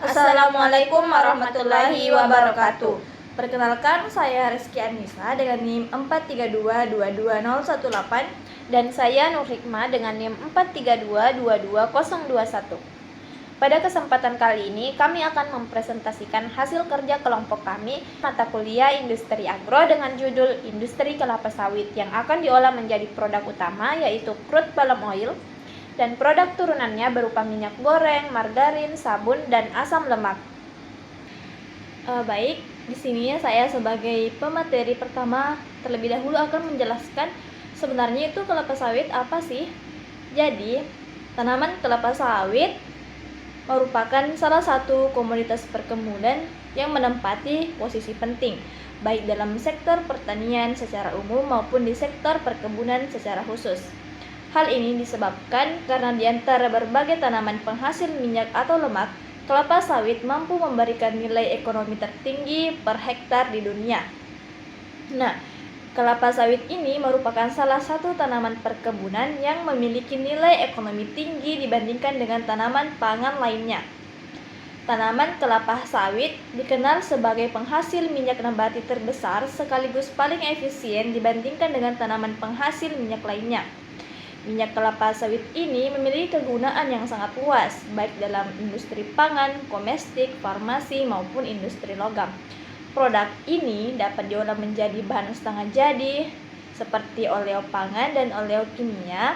Assalamualaikum warahmatullahi wabarakatuh. Perkenalkan, saya Rizky Anissa dengan NIM 432222018 dan saya Nur Hikmah dengan NIM 432222021. Pada kesempatan kali ini, kami akan mempresentasikan hasil kerja kelompok kami mata kuliah Industri Agro dengan judul Industri Kelapa Sawit yang akan diolah menjadi produk utama yaitu crude palm oil dan produk turunannya berupa minyak goreng, margarin, sabun, dan asam lemak. Baik, di sini saya sebagai pemateri pertama terlebih dahulu akan menjelaskan sebenarnya itu kelapa sawit apa sih. Jadi, tanaman kelapa sawit merupakan salah satu komoditas perkebunan yang menempati posisi penting, baik dalam sektor pertanian secara umum maupun di sektor perkebunan secara khusus. Hal ini disebabkan karena di antara berbagai tanaman penghasil minyak atau lemak, kelapa sawit mampu memberikan nilai ekonomi tertinggi per hektar di dunia. Nah, kelapa sawit ini merupakan salah satu tanaman perkebunan yang memiliki nilai ekonomi tinggi dibandingkan dengan tanaman pangan lainnya. Tanaman kelapa sawit dikenal sebagai penghasil minyak nabati terbesar sekaligus paling efisien dibandingkan dengan tanaman penghasil minyak lainnya. Minyak kelapa sawit ini memiliki kegunaan yang sangat luas, baik dalam industri pangan, komestik, farmasi, maupun industri logam. Produk ini dapat diolah menjadi bahan setengah jadi, seperti oleo pangan dan oleo kimia,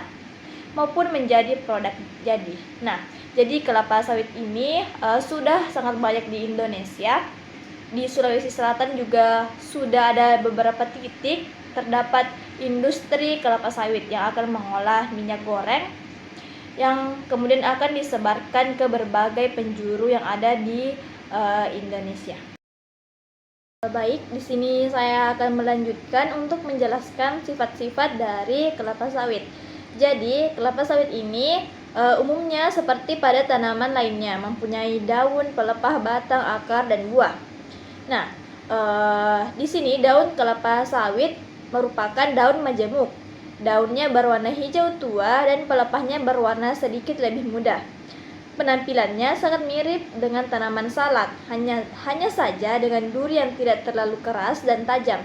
maupun menjadi produk jadi. Nah, jadi kelapa sawit ini sudah sangat banyak di Indonesia. Di Sulawesi Selatan juga sudah ada beberapa titik terdapat industri kelapa sawit yang akan mengolah minyak goreng yang kemudian akan disebarkan ke berbagai penjuru yang ada di Indonesia. Baik, di sini saya akan melanjutkan untuk menjelaskan sifat-sifat dari kelapa sawit. Jadi, kelapa sawit ini umumnya seperti pada tanaman lainnya, mempunyai daun, pelepah, batang, akar, dan buah. Nah, di sini daun kelapa sawit merupakan daun majemuk. Daunnya berwarna hijau tua dan pelepahnya berwarna sedikit lebih muda. Penampilannya sangat mirip dengan tanaman salak, hanya saja dengan duri yang tidak terlalu keras dan tajam.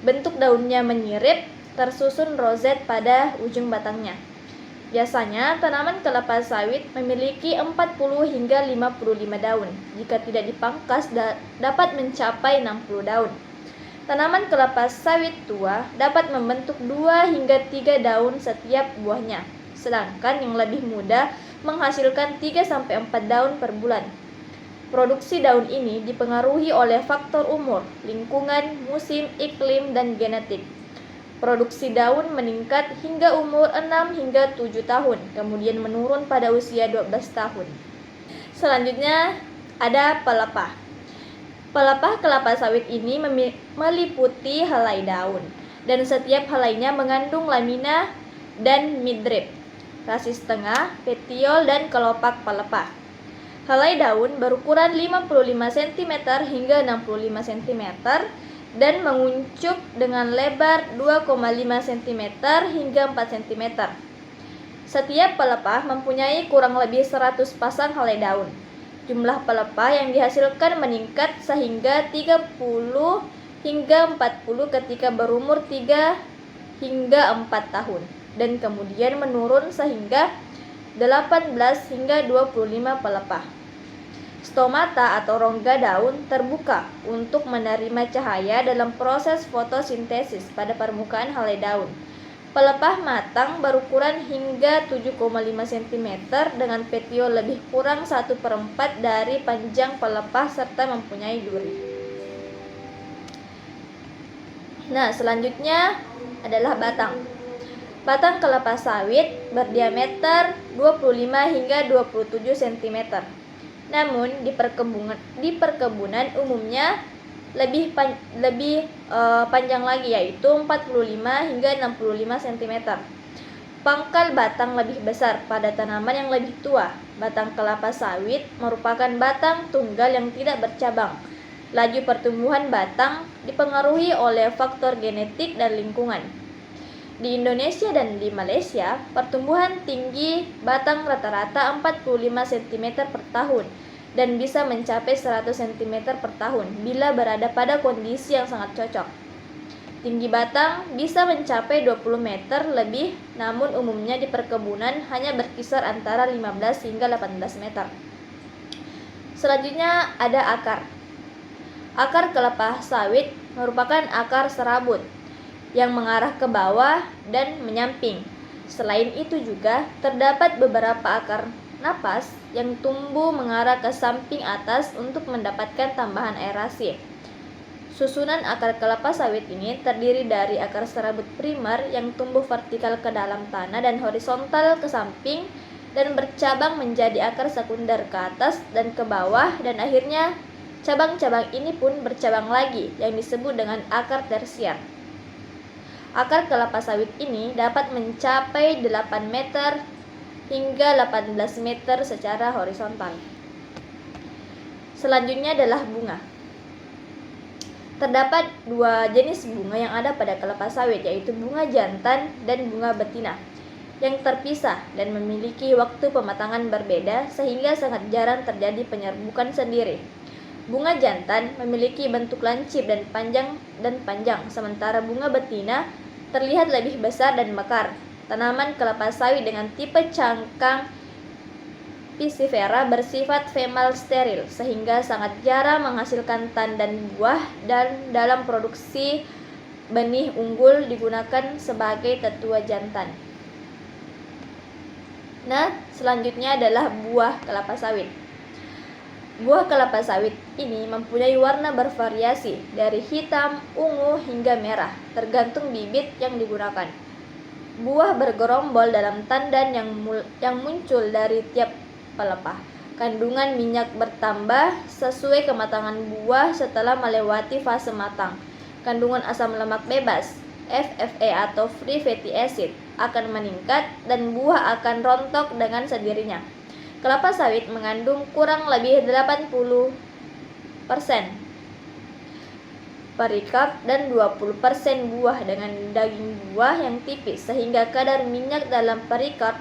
Bentuk daunnya menyirip, tersusun roset pada ujung batangnya. Biasanya tanaman kelapa sawit memiliki 40 hingga 55 daun. Jika tidak dipangkas dapat mencapai 60 daun. Tanaman kelapa sawit tua dapat membentuk 2 hingga 3 daun setiap buahnya. Sedangkan yang lebih muda menghasilkan 3-4 daun per bulan. Produksi daun ini dipengaruhi oleh faktor umur, lingkungan, musim, iklim, dan genetik. Produksi daun meningkat hingga umur 6 hingga 7 tahun, kemudian menurun pada usia 12 tahun. Selanjutnya ada pelepah. Pelepah kelapa sawit ini meliputi helai daun, dan setiap helainya mengandung lamina dan midrib, rasis tengah, petiol, dan kelopak pelepah. Helai daun berukuran 55 cm hingga 65 cm dan menguncup dengan lebar 2,5 cm hingga 4 cm. Setiap pelepah mempunyai kurang lebih 100 pasang helai daun. Jumlah pelepah yang dihasilkan meningkat sehingga 30 hingga 40 ketika berumur 3 hingga 4 tahun dan kemudian menurun sehingga 18 hingga 25 pelepah. Stomata atau rongga daun terbuka untuk menerima cahaya dalam proses fotosintesis pada permukaan helai daun. Pelepah matang berukuran hingga 7,5 cm dengan petiol lebih kurang 1/4 dari panjang pelepah serta mempunyai duri. Nah, selanjutnya adalah batang. Batang kelapa sawit berdiameter 25 hingga 27 cm. Namun di perkebunan umumnya lebih panjang lagi, yaitu 45 hingga 65 cm. Pangkal batang lebih besar pada tanaman yang lebih tua. Batang kelapa sawit merupakan batang tunggal yang tidak bercabang. Laju pertumbuhan batang dipengaruhi oleh faktor genetik dan lingkungan. Di Indonesia dan di Malaysia, pertumbuhan tinggi batang rata-rata 45 cm per tahun. dan bisa mencapai 100 cm per tahun bila berada pada kondisi yang sangat cocok. Tinggi batang bisa mencapai 20 meter lebih, namun umumnya di perkebunan hanya berkisar antara 15 hingga 18 meter. Selanjutnya ada akar. Akar kelapa sawit merupakan akar serabut yang mengarah ke bawah dan menyamping. Selain itu juga terdapat beberapa akar napas yang tumbuh mengarah ke samping atas untuk mendapatkan tambahan aerasi. Susunan akar kelapa sawit ini terdiri dari akar serabut primer yang tumbuh vertikal ke dalam tanah dan horizontal ke samping dan bercabang menjadi akar sekunder ke atas dan ke bawah, dan akhirnya cabang-cabang ini pun bercabang lagi yang disebut dengan akar tersier. Akar kelapa sawit ini dapat mencapai 8 meter hingga 18 meter secara horizontal. Selanjutnya adalah bunga. Terdapat dua jenis bunga yang ada pada kelapa sawit, yaitu bunga jantan dan bunga betina, yang terpisah dan memiliki waktu pematangan berbeda sehingga sangat jarang terjadi penyerbukan sendiri. Bunga jantan memiliki bentuk lancip dan panjang, sementara bunga betina terlihat lebih besar dan mekar. Tanaman kelapa sawit dengan tipe cangkang Piscifera bersifat femal steril sehingga sangat jarang menghasilkan tandan buah, dan dalam produksi benih unggul digunakan sebagai tetua jantan. Nah, selanjutnya adalah buah kelapa sawit. Buah kelapa sawit ini mempunyai warna bervariasi dari hitam, ungu, hingga merah, tergantung bibit yang digunakan. Buah bergerombol dalam tandan yang muncul dari tiap pelepah. Kandungan minyak bertambah sesuai kematangan buah setelah melewati fase matang. Kandungan asam lemak bebas FFA atau free fatty acid akan meningkat dan buah akan rontok dengan sendirinya. Kelapa sawit mengandung kurang lebih 80% perikarp dan 20% buah dengan daging buah yang tipis, sehingga kadar minyak dalam perikarp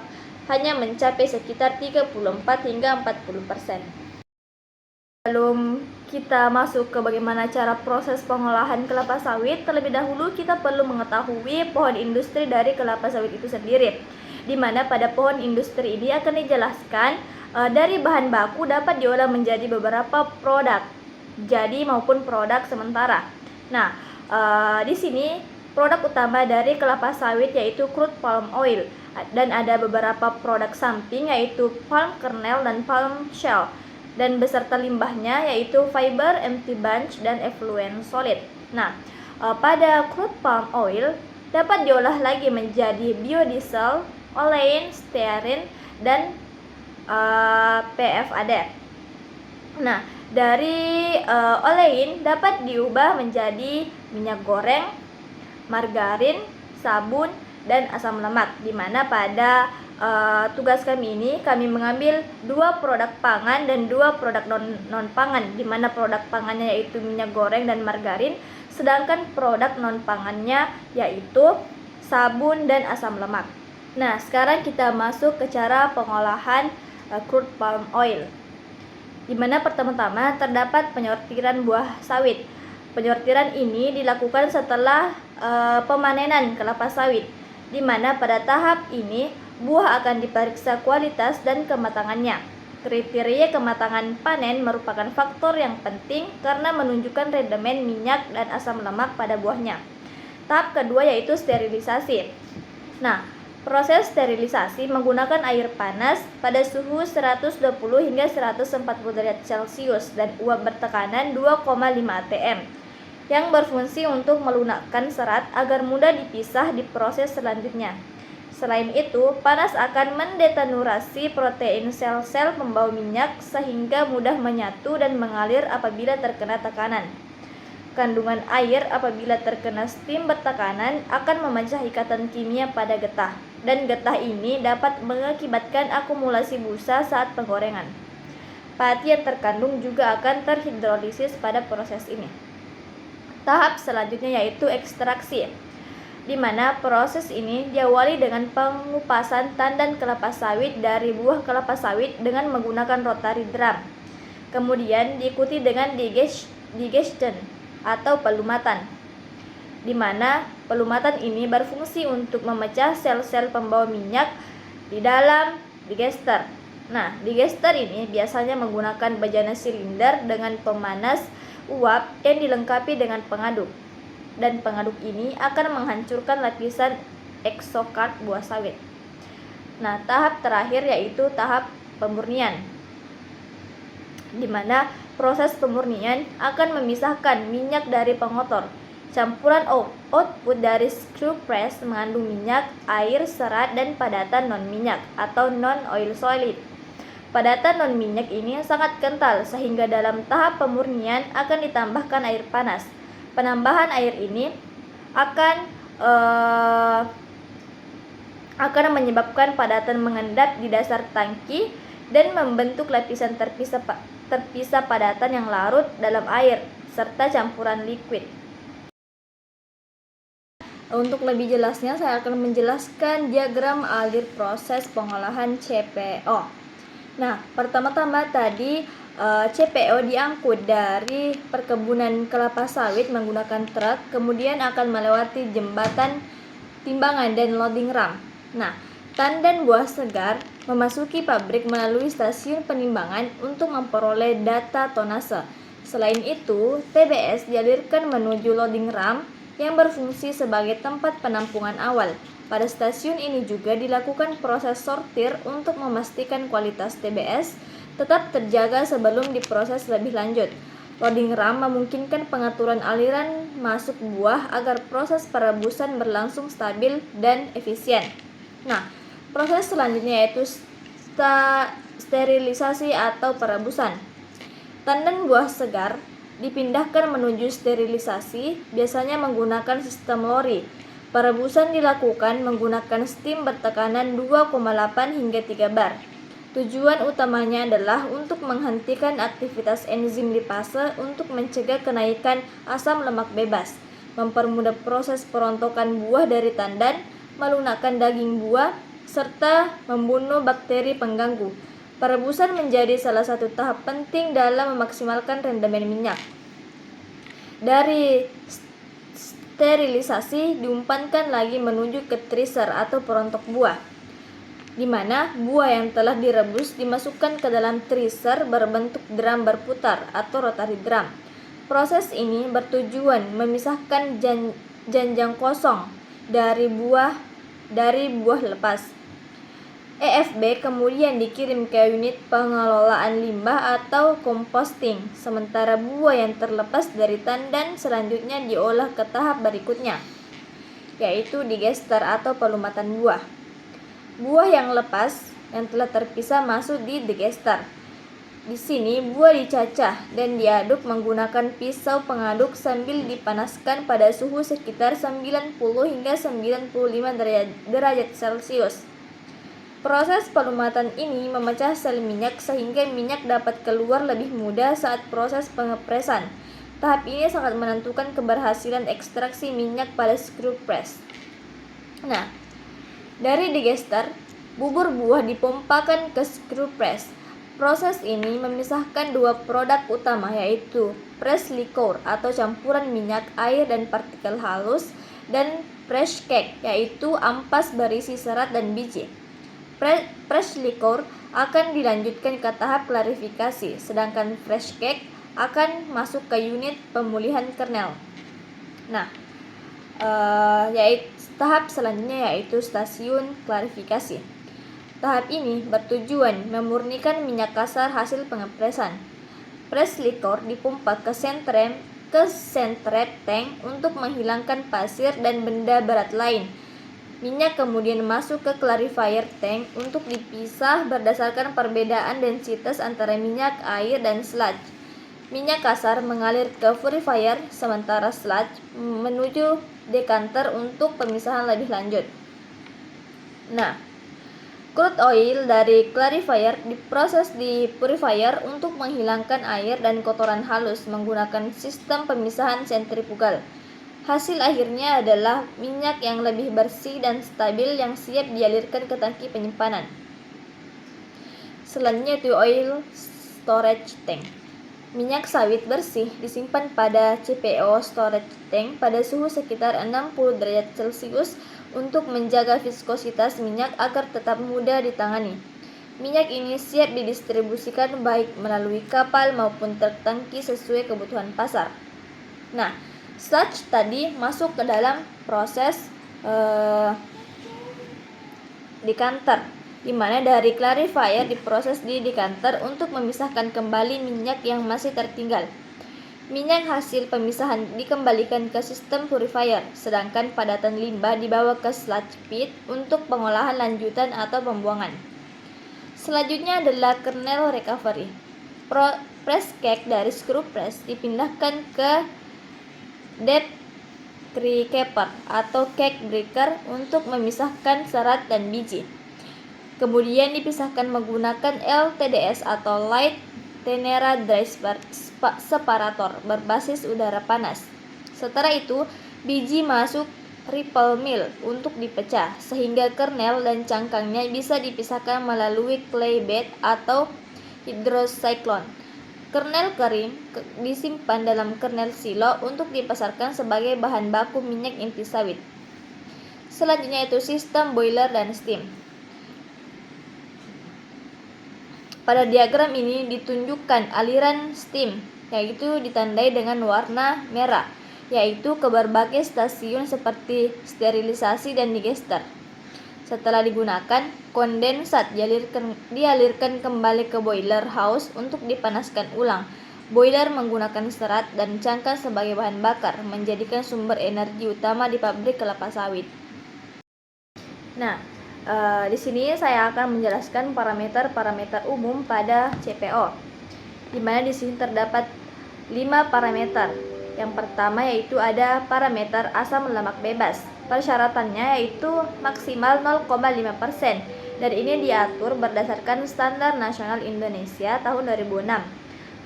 hanya mencapai sekitar 34 hingga 40%. Sebelum kita masuk ke bagaimana cara proses pengolahan kelapa sawit, terlebih dahulu kita perlu mengetahui pohon industri dari kelapa sawit itu sendiri, di mana pada pohon industri ini akan dijelaskan dari bahan baku dapat diolah menjadi beberapa produk jadi maupun produk sementara. Nah, di sini produk utama dari kelapa sawit yaitu crude palm oil, dan ada beberapa produk samping yaitu palm kernel dan palm shell, dan beserta limbahnya yaitu fiber, empty bunch, dan effluent solid. Nah, pada crude palm oil dapat diolah lagi menjadi biodiesel, olein, stearin, dan PFAD. Nah, dari olein dapat diubah menjadi minyak goreng, margarin, sabun, dan asam lemak, di mana pada tugas kami ini kami mengambil 2 produk pangan dan 2 produk non pangan, di mana produk pangannya yaitu minyak goreng dan margarin, sedangkan produk non pangannya yaitu sabun dan asam lemak. Nah, sekarang kita masuk ke cara pengolahan crude palm oil, di mana pertama-tama terdapat penyortiran buah sawit. Penyortiran ini dilakukan setelah pemanenan kelapa sawit, di mana pada tahap ini buah akan diperiksa kualitas dan kematangannya. Kriteria kematangan panen merupakan faktor yang penting karena menunjukkan rendemen minyak dan asam lemak pada buahnya. Tahap kedua yaitu sterilisasi. Nah, proses sterilisasi menggunakan air panas pada suhu 120 hingga 140 derajat Celcius dan uap bertekanan 2,5 atm yang berfungsi untuk melunakkan serat agar mudah dipisah di proses selanjutnya. Selain itu, panas akan mendenaturasi protein sel-sel pembawa minyak sehingga mudah menyatu dan mengalir apabila terkena tekanan. Kandungan air apabila terkena steam bertekanan akan memecah ikatan kimia pada getah, dan getah ini dapat mengakibatkan akumulasi busa saat penggorengan. Pati yang terkandung juga akan terhidrolisis pada proses ini. Tahap selanjutnya yaitu ekstraksi, di mana proses ini diawali dengan pengupasan tandan kelapa sawit dari buah kelapa sawit dengan menggunakan rotary drum. Kemudian diikuti dengan digestion atau pelumatan, di mana pelumatan ini berfungsi untuk memecah sel-sel pembawa minyak di dalam digester. Nah, digester ini biasanya menggunakan bejana silinder dengan pemanas uap yang dilengkapi dengan pengaduk. Dan pengaduk ini akan menghancurkan lapisan exokard buah sawit. Nah, tahap terakhir yaitu tahap pemurnian, di mana proses pemurnian akan memisahkan minyak dari pengotor. Campuran output dari screw press mengandung minyak, air, serat, dan padatan non-minyak atau non-oil solid. Padatan non-minyak ini sangat kental sehingga dalam tahap pemurnian akan ditambahkan air panas. Penambahan air ini akan menyebabkan padatan mengendap di dasar tangki dan membentuk lapisan terpisah padatan yang larut dalam air serta campuran liquid. Untuk lebih jelasnya, saya akan menjelaskan diagram alir proses pengolahan CPO. Nah, pertama-tama tadi CPO diangkut dari perkebunan kelapa sawit menggunakan truk, kemudian akan melewati jembatan timbangan dan loading ram. Nah, tandan buah segar memasuki pabrik melalui stasiun penimbangan untuk memperoleh data tonase. Selain itu, TBS dialirkan menuju loading ram yang berfungsi sebagai tempat penampungan awal. Pada stasiun ini juga dilakukan proses sortir untuk memastikan kualitas TBS tetap terjaga sebelum diproses lebih lanjut. Loading ram memungkinkan pengaturan aliran masuk buah agar proses perebusan berlangsung stabil dan efisien. Nah, proses selanjutnya yaitu sterilisasi atau perebusan. Tandan buah segar dipindahkan menuju sterilisasi, biasanya menggunakan sistem lori. Perebusan dilakukan menggunakan steam bertekanan 2,8 hingga 3 bar. Tujuan utamanya adalah untuk menghentikan aktivitas enzim lipase untuk mencegah kenaikan asam lemak bebas, mempermudah proses perontokan buah dari tandan, melunakkan daging buah, serta membunuh bakteri pengganggu. Perebusan menjadi salah satu tahap penting dalam memaksimalkan rendemen minyak. Dari sterilisasi diumpankan lagi menuju ke treaser atau perontok buah, di mana buah yang telah direbus dimasukkan ke dalam treaser berbentuk drum berputar atau rotary drum. Proses ini bertujuan memisahkan janjang kosong dari buah lepas. EFB kemudian dikirim ke unit pengelolaan limbah atau composting, sementara buah yang terlepas dari tandan selanjutnya diolah ke tahap berikutnya, yaitu digester atau pelumatan buah. Buah yang lepas yang telah terpisah masuk di digester. Di sini buah dicacah dan diaduk menggunakan pisau pengaduk sambil dipanaskan pada suhu sekitar 90 hingga 95 derajat Celcius. Proses pelumatan ini memecah sel minyak sehingga minyak dapat keluar lebih mudah saat proses pengepresan. Tahap ini sangat menentukan keberhasilan ekstraksi minyak pada screw press. Nah, dari digester, bubur buah dipompakan ke screw press. Proses ini memisahkan dua produk utama yaitu press liquor atau campuran minyak, air, dan partikel halus, dan press cake yaitu ampas berisi serat dan biji. Press liquor akan dilanjutkan ke tahap klarifikasi, sedangkan fresh cake akan masuk ke unit pemulihan kernel. Nah, tahap selanjutnya yaitu stasiun klarifikasi. Tahap ini bertujuan memurnikan minyak kasar hasil pengepresan. Press liquor dipompa ke centrate tank untuk menghilangkan pasir dan benda berat lain. Minyak kemudian masuk ke clarifier tank untuk dipisah berdasarkan perbedaan densitas antara minyak, air, dan sludge. Minyak kasar mengalir ke purifier, sementara sludge menuju decanter untuk pemisahan lebih lanjut. Nah, crude oil dari clarifier diproses di purifier untuk menghilangkan air dan kotoran halus menggunakan sistem pemisahan sentrifugal. Hasil akhirnya adalah minyak yang lebih bersih dan stabil yang siap dialirkan ke tangki penyimpanan. Selanjutnya itu oil storage tank. Minyak sawit bersih disimpan pada CPO storage tank pada suhu sekitar 60 derajat Celcius untuk menjaga viskositas minyak agar tetap mudah ditangani. Minyak ini siap didistribusikan baik melalui kapal maupun truk tangki sesuai kebutuhan pasar. Nah, sludge tadi masuk ke dalam proses decanter, di mana dari clarifier diproses di decanter untuk memisahkan kembali minyak yang masih tertinggal. Minyak hasil pemisahan dikembalikan ke sistem purifier, sedangkan padatan limbah dibawa ke sludge pit untuk pengolahan lanjutan atau pembuangan. Selanjutnya adalah kernel recovery. Press cake dari screw press dipindahkan ke depth recapper atau cake breaker untuk memisahkan serat dan biji. Kemudian dipisahkan menggunakan LTDS atau Light Tenera Dry Separator berbasis udara panas. Setelah itu, biji masuk ripple mill untuk dipecah, sehingga kernel dan cangkangnya bisa dipisahkan melalui clay bed atau hydrocyclone. Kernel kering disimpan dalam kernel silo untuk dipasarkan sebagai bahan baku minyak inti sawit. Selanjutnya itu sistem boiler dan steam. Pada diagram ini ditunjukkan aliran steam, yaitu ditandai dengan warna merah, yaitu ke berbagai stasiun seperti sterilisasi dan digester. Setelah digunakan, kondensat dialirkan kembali ke boiler house untuk dipanaskan ulang. Boiler menggunakan serat dan cangkang sebagai bahan bakar, menjadikan sumber energi utama di pabrik kelapa sawit. Nah, di sini saya akan menjelaskan parameter-parameter umum pada CPO, di mana di sini terdapat 5 parameter. Yang pertama yaitu ada parameter asam lemak bebas. Persyaratannya yaitu maksimal 0,5%, dan ini diatur berdasarkan Standar Nasional Indonesia tahun 2006.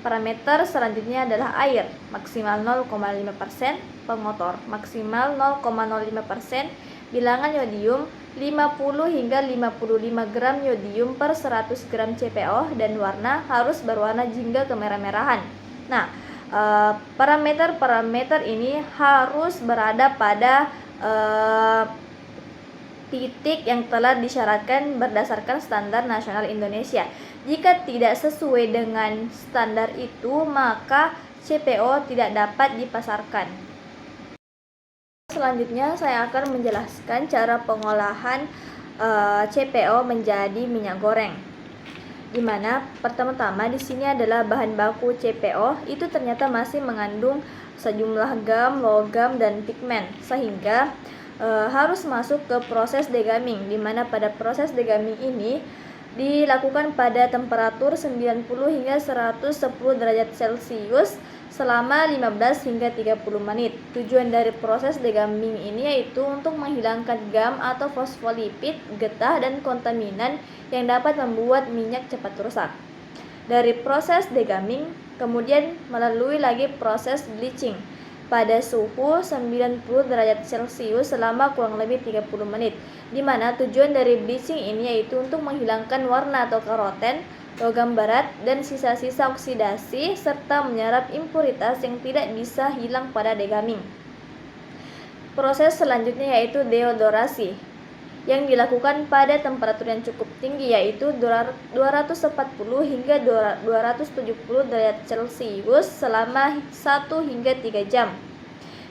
Parameter selanjutnya adalah air, maksimal 0,5%, pemotor maksimal 0,05%, bilangan yodium 50 hingga 55 gram yodium per 100 gram CPO, dan warna harus berwarna jingga kemerah-merahan. Nah, parameter-parameter ini harus berada pada titik yang telah disyaratkan berdasarkan Standar Nasional Indonesia. Jika tidak sesuai dengan standar itu, maka CPO tidak dapat dipasarkan. Selanjutnya saya akan menjelaskan cara pengolahan CPO menjadi minyak goreng. Di mana pertama-tama di sini adalah bahan baku CPO itu ternyata masih mengandung sejumlah gam, logam, dan pigmen, sehingga harus masuk ke proses degamming, di mana pada proses degamming ini dilakukan pada temperatur 90 hingga 110 derajat Celcius selama 15 hingga 30 menit. Tujuan dari proses degamming ini yaitu untuk menghilangkan gam atau fosfolipid, getah, dan kontaminan yang dapat membuat minyak cepat rusak. Dari proses degamming kemudian melalui lagi proses bleaching pada suhu 90 derajat Celcius selama kurang lebih 30 menit, di mana tujuan dari bleaching ini yaitu untuk menghilangkan warna atau karoten, logam berat, dan sisa-sisa oksidasi, serta menyerap impuritas yang tidak bisa hilang pada degamming. Proses selanjutnya yaitu deodorasi, yang dilakukan pada temperatur yang cukup tinggi yaitu 240 hingga 270 derajat Celcius selama 1 hingga 3 jam.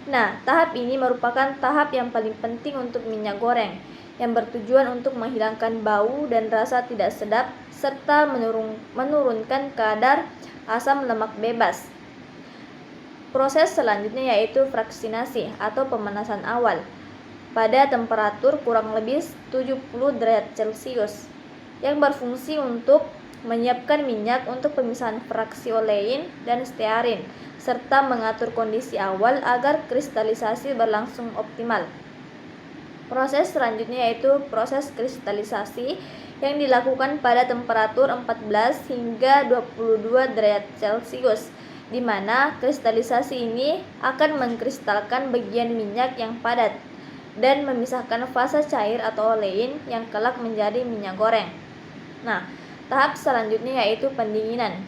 Nah, tahap ini merupakan tahap yang paling penting untuk minyak goreng, yang bertujuan untuk menghilangkan bau dan rasa tidak sedap serta menurunkan kadar asam lemak bebas. Proses selanjutnya yaitu fraksinasi atau pemanasan awal pada temperatur kurang lebih 70 derajat Celcius, yang berfungsi untuk menyiapkan minyak untuk pemisahan fraksi olein dan stearin, serta mengatur kondisi awal agar kristalisasi berlangsung optimal. Proses selanjutnya yaitu proses kristalisasi, yang dilakukan pada temperatur 14 hingga 22 derajat Celcius, di mana kristalisasi ini akan mengkristalkan bagian minyak yang padat dan memisahkan fase cair atau olein yang kelak menjadi minyak goreng. Nah, tahap selanjutnya yaitu pendinginan,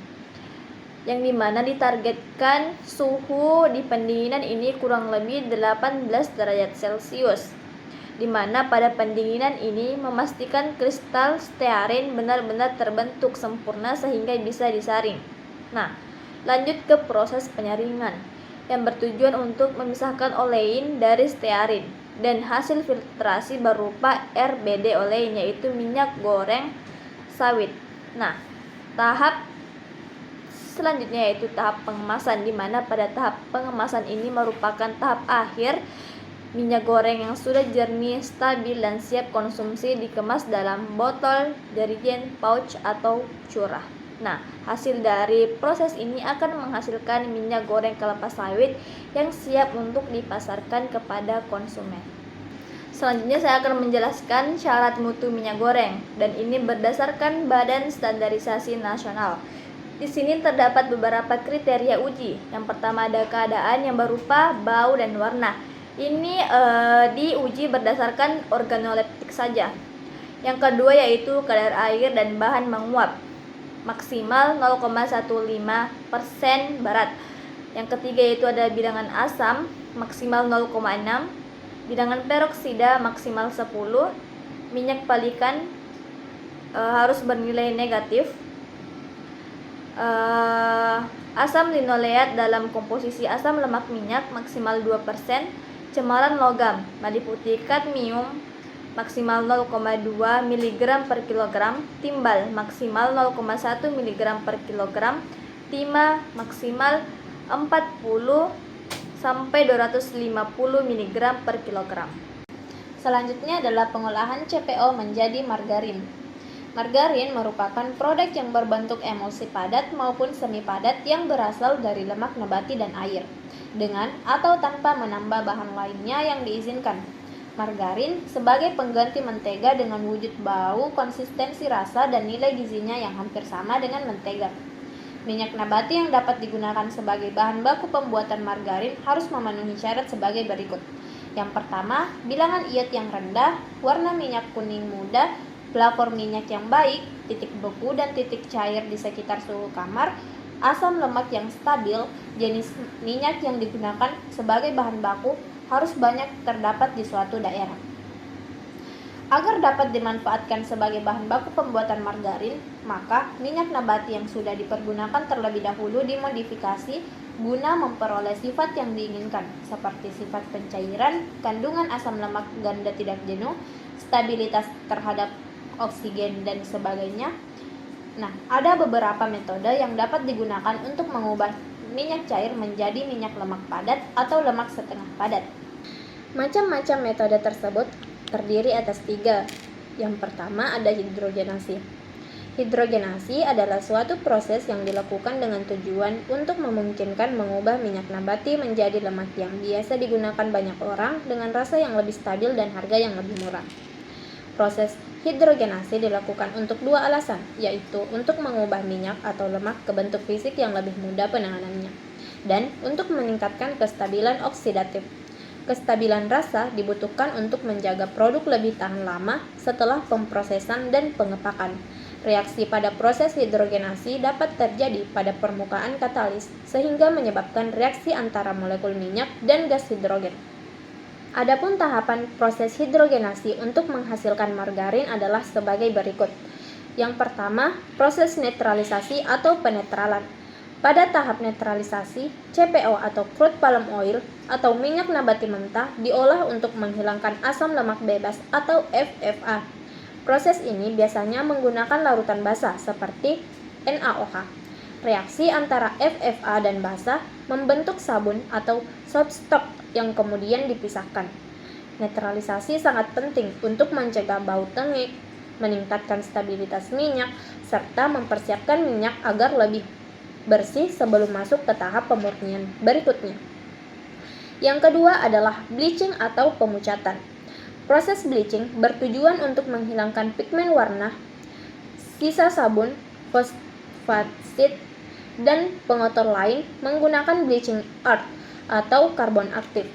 yang dimana ditargetkan suhu di pendinginan ini kurang lebih 18 derajat Celcius, dimana pada pendinginan ini memastikan kristal stearin benar-benar terbentuk sempurna sehingga bisa disaring. Nah, lanjut ke proses penyaringan yang bertujuan untuk memisahkan olein dari stearin, dan hasil filtrasi berupa RBD olein, yaitu minyak goreng sawit. Nah, tahap selanjutnya yaitu tahap pengemasan, di mana pada tahap pengemasan ini merupakan tahap akhir minyak goreng yang sudah jernih, stabil, dan siap konsumsi dikemas dalam botol, jerigen, pouch, atau curah. Nah, hasil dari proses ini akan menghasilkan minyak goreng kelapa sawit yang siap untuk dipasarkan kepada konsumen. Selanjutnya saya akan menjelaskan syarat mutu minyak goreng, dan ini berdasarkan Badan Standarisasi Nasional. Di sini terdapat beberapa kriteria uji. Yang pertama ada keadaan yang berupa bau dan warna. Ini diuji berdasarkan organoleptik saja. Yang kedua yaitu kadar air dan bahan menguap, maksimal 0,15% barat. Yang ketiga yaitu ada bilangan asam, maksimal 0,6, bilangan peroksida maksimal 10, minyak palikan harus bernilai negatif, asam linoleat dalam komposisi asam lemak minyak maksimal 2%, cemaran logam, meliputi kadmium maksimal 0,2 mg per kilogram, timbal maksimal 0,1 mg per kilogram, timah maksimal 40 sampai 250 mg per kilogram. Selanjutnya adalah pengolahan CPO menjadi margarin. Margarin merupakan produk yang berbentuk emulsi padat maupun semi padat yang berasal dari lemak nabati dan air, dengan atau tanpa menambah bahan lainnya yang diizinkan. Margarin sebagai pengganti mentega dengan wujud bau, konsistensi rasa, dan nilai gizinya yang hampir sama dengan mentega. Minyak nabati yang dapat digunakan sebagai bahan baku pembuatan margarin harus memenuhi syarat sebagai berikut. Yang pertama, bilangan iod yang rendah, warna minyak kuning muda, pelapor minyak yang baik, titik beku dan titik cair di sekitar suhu kamar, asam lemak yang stabil, jenis minyak yang digunakan sebagai bahan baku harus banyak terdapat di suatu daerah. Agar dapat dimanfaatkan sebagai bahan baku pembuatan margarin, maka minyak nabati yang sudah dipergunakan terlebih dahulu dimodifikasi guna memperoleh sifat yang diinginkan, seperti sifat pencairan, kandungan asam lemak ganda tidak jenuh, stabilitas terhadap oksigen, dan sebagainya. Nah, ada beberapa metode yang dapat digunakan untuk mengubah minyak cair menjadi minyak lemak padat atau lemak setengah padat. Macam-macam metode tersebut terdiri atas 3. Yang pertama ada hidrogenasi. Hidrogenasi adalah suatu proses yang dilakukan dengan tujuan untuk memungkinkan mengubah minyak nabati menjadi lemak yang biasa digunakan banyak orang dengan rasa yang lebih stabil dan harga yang lebih murah. Proses hidrogenasi dilakukan untuk 2 alasan, yaitu untuk mengubah minyak atau lemak ke bentuk fisik yang lebih mudah penanganannya, dan untuk meningkatkan kestabilan oksidatif. Kestabilan rasa dibutuhkan untuk menjaga produk lebih tahan lama setelah pemprosesan dan pengepakan. Reaksi pada proses hidrogenasi dapat terjadi pada permukaan katalis sehingga menyebabkan reaksi antara molekul minyak dan gas hidrogen. Adapun tahapan proses hidrogenasi untuk menghasilkan margarin adalah sebagai berikut. Yang pertama, proses netralisasi atau penetralan. Pada tahap netralisasi, CPO atau crude palm oil atau minyak nabati mentah diolah untuk menghilangkan asam lemak bebas atau FFA. Proses ini biasanya menggunakan larutan basah seperti NaOH. Reaksi antara FFA dan basa membentuk sabun atau soapstock yang kemudian dipisahkan. Netralisasi sangat penting untuk mencegah bau tengik, meningkatkan stabilitas minyak, serta mempersiapkan minyak agar lebih bersih sebelum masuk ke tahap pemurnian berikutnya. Yang kedua adalah bleaching atau pemucatan. Proses bleaching bertujuan untuk menghilangkan pigmen warna, sisa sabun, fosfatsid, dan pengotor lain menggunakan bleaching earth atau karbon aktif.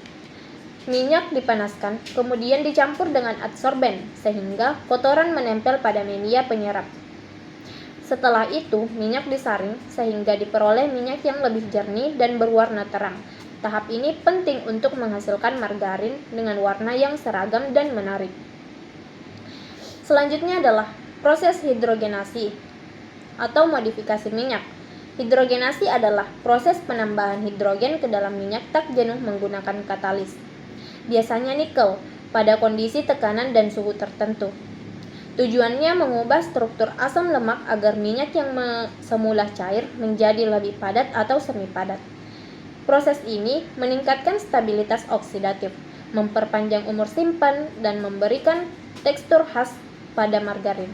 Minyak dipanaskan, kemudian dicampur dengan adsorben sehingga kotoran menempel pada media penyerap. Setelah itu, minyak disaring sehingga diperoleh minyak yang lebih jernih dan berwarna terang. Tahap ini penting untuk menghasilkan margarin dengan warna yang seragam dan menarik. Selanjutnya adalah proses hidrogenasi atau modifikasi minyak. Hidrogenasi adalah proses penambahan hidrogen ke dalam minyak tak jenuh menggunakan katalis. Biasanya nikel pada kondisi tekanan dan suhu tertentu. Tujuannya mengubah struktur asam lemak agar minyak yang semula cair menjadi lebih padat atau semi padat. Proses ini meningkatkan stabilitas oksidatif, memperpanjang umur simpan, dan memberikan tekstur khas pada margarin.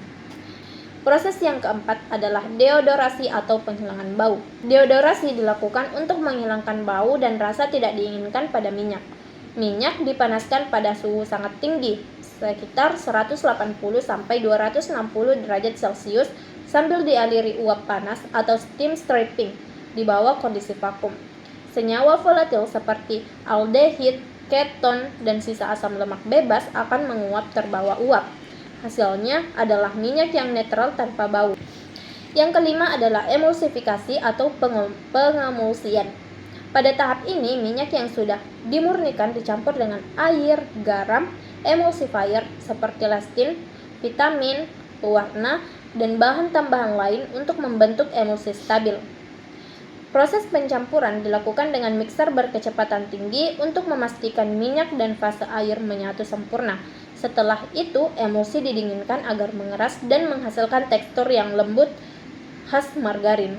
Proses yang keempat adalah deodorasi atau penghilangan bau. Deodorasi dilakukan untuk menghilangkan bau dan rasa tidak diinginkan pada minyak. Minyak dipanaskan pada suhu sangat tinggi, sekitar 180-260 derajat Celcius sambil dialiri uap panas atau steam stripping di bawah kondisi vakum. Senyawa volatil seperti aldehid, keton, dan sisa asam lemak bebas akan menguap terbawa uap. Hasilnya adalah minyak yang netral tanpa bau. Yang kelima adalah emulsifikasi atau pengemulsian. Pada tahap ini, minyak yang sudah dimurnikan dicampur dengan air, garam, emulsifier seperti lectin, vitamin, pewarna, dan bahan tambahan lain untuk membentuk emulsi stabil. Proses pencampuran dilakukan dengan mixer berkecepatan tinggi untuk memastikan minyak dan fase air menyatu sempurna. Setelah itu, emulsi didinginkan agar mengeras dan menghasilkan tekstur yang lembut khas margarin.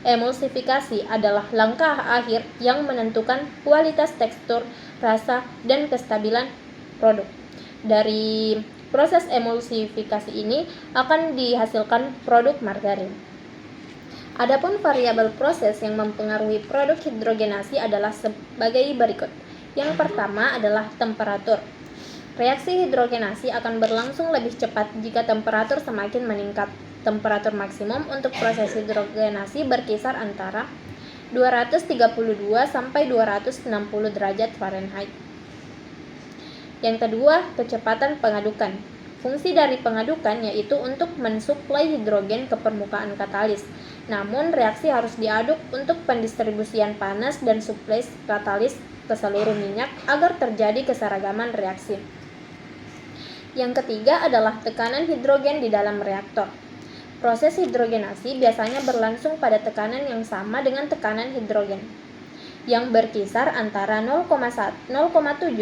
Emulsifikasi adalah langkah akhir yang menentukan kualitas tekstur, rasa, dan kestabilan produk. Dari proses emulsifikasi ini akan dihasilkan produk margarin. Adapun variabel proses yang mempengaruhi produk hidrogenasi adalah sebagai berikut. Yang pertama adalah temperatur. Reaksi hidrogenasi akan berlangsung lebih cepat jika temperatur semakin meningkat. Temperatur maksimum untuk proses hidrogenasi berkisar antara 232 sampai 260 derajat Fahrenheit. Yang kedua, kecepatan pengadukan. Fungsi dari pengadukan yaitu untuk mensuplai hidrogen ke permukaan katalis. Namun, reaksi harus diaduk untuk pendistribusian panas dan suplai katalis ke seluruh minyak agar terjadi keseragaman reaksi. Yang ketiga adalah tekanan hidrogen di dalam reaktor. Proses hidrogenasi biasanya berlangsung pada tekanan yang sama dengan tekanan hidrogen, yang berkisar antara 0,7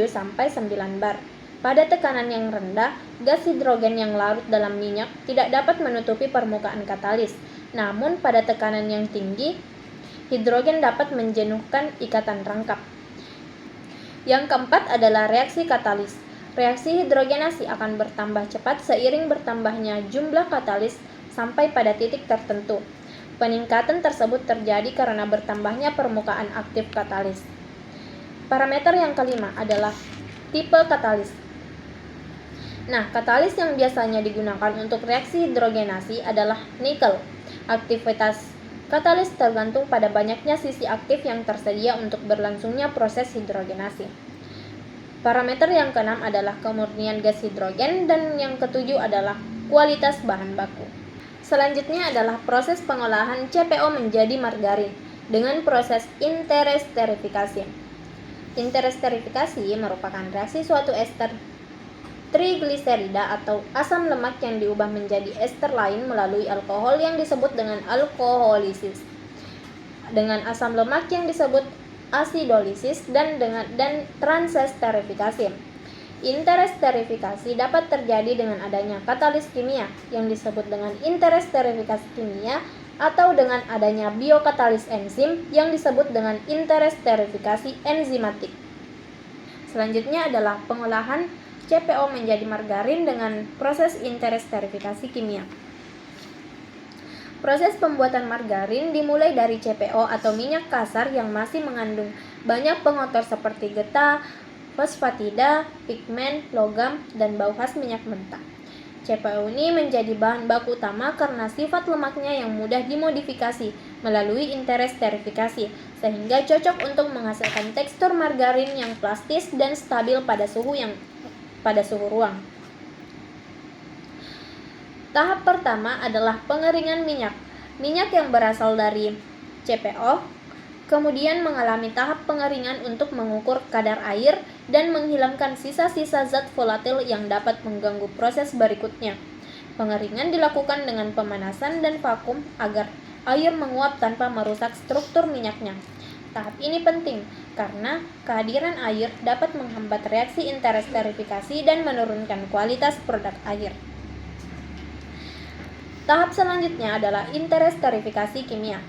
sampai 9 bar. Pada tekanan yang rendah, gas hidrogen yang larut dalam minyak tidak dapat menutupi permukaan katalis. Namun pada tekanan yang tinggi, hidrogen dapat menjenuhkan ikatan rangkap. Yang keempat adalah reaksi katalis. Reaksi hidrogenasi akan bertambah cepat seiring bertambahnya jumlah katalis sampai pada titik tertentu. Peningkatan tersebut terjadi karena bertambahnya permukaan aktif katalis. Parameter yang kelima adalah tipe katalis. Nah, katalis yang biasanya digunakan untuk reaksi hidrogenasi adalah nikel. Aktivitas katalis tergantung pada banyaknya sisi aktif yang tersedia untuk berlangsungnya proses hidrogenasi. Parameter yang keenam adalah kemurnian gas hidrogen dan yang ketujuh adalah kualitas bahan baku. Selanjutnya adalah proses pengolahan CPO menjadi margarin dengan proses interesterifikasi. Interesterifikasi merupakan reaksi suatu ester trigliserida atau asam lemak yang diubah menjadi ester lain melalui alkohol yang disebut dengan alkoholisis, dengan asam lemak yang disebut asidolisis dan transesterifikasi. Interesterifikasi dapat terjadi dengan adanya katalis kimia yang disebut dengan interesterifikasi kimia atau dengan adanya biokatalis enzim yang disebut dengan interesterifikasi enzimatik. Selanjutnya adalah pengolahan CPO menjadi margarin dengan proses interesterifikasi kimia. Proses pembuatan margarin dimulai dari CPO atau minyak kasar yang masih mengandung banyak pengotor seperti getah, fosfatida, pigmen, logam, dan bau khas minyak mentah. CPO ini menjadi bahan baku utama karena sifat lemaknya yang mudah dimodifikasi melalui interesterifikasi, sehingga cocok untuk menghasilkan tekstur margarin yang plastis dan stabil pada suhu ruang. Tahap pertama adalah pengeringan minyak. Minyak yang berasal dari CPO kemudian mengalami tahap pengeringan untuk mengukur kadar air dan menghilangkan sisa-sisa zat volatil yang dapat mengganggu proses berikutnya. Pengeringan dilakukan dengan pemanasan dan vakum agar air menguap tanpa merusak struktur minyaknya. Tahap ini penting karena kehadiran air dapat menghambat reaksi interesterifikasi dan menurunkan kualitas produk air. Tahap selanjutnya adalah interesterifikasi kimia.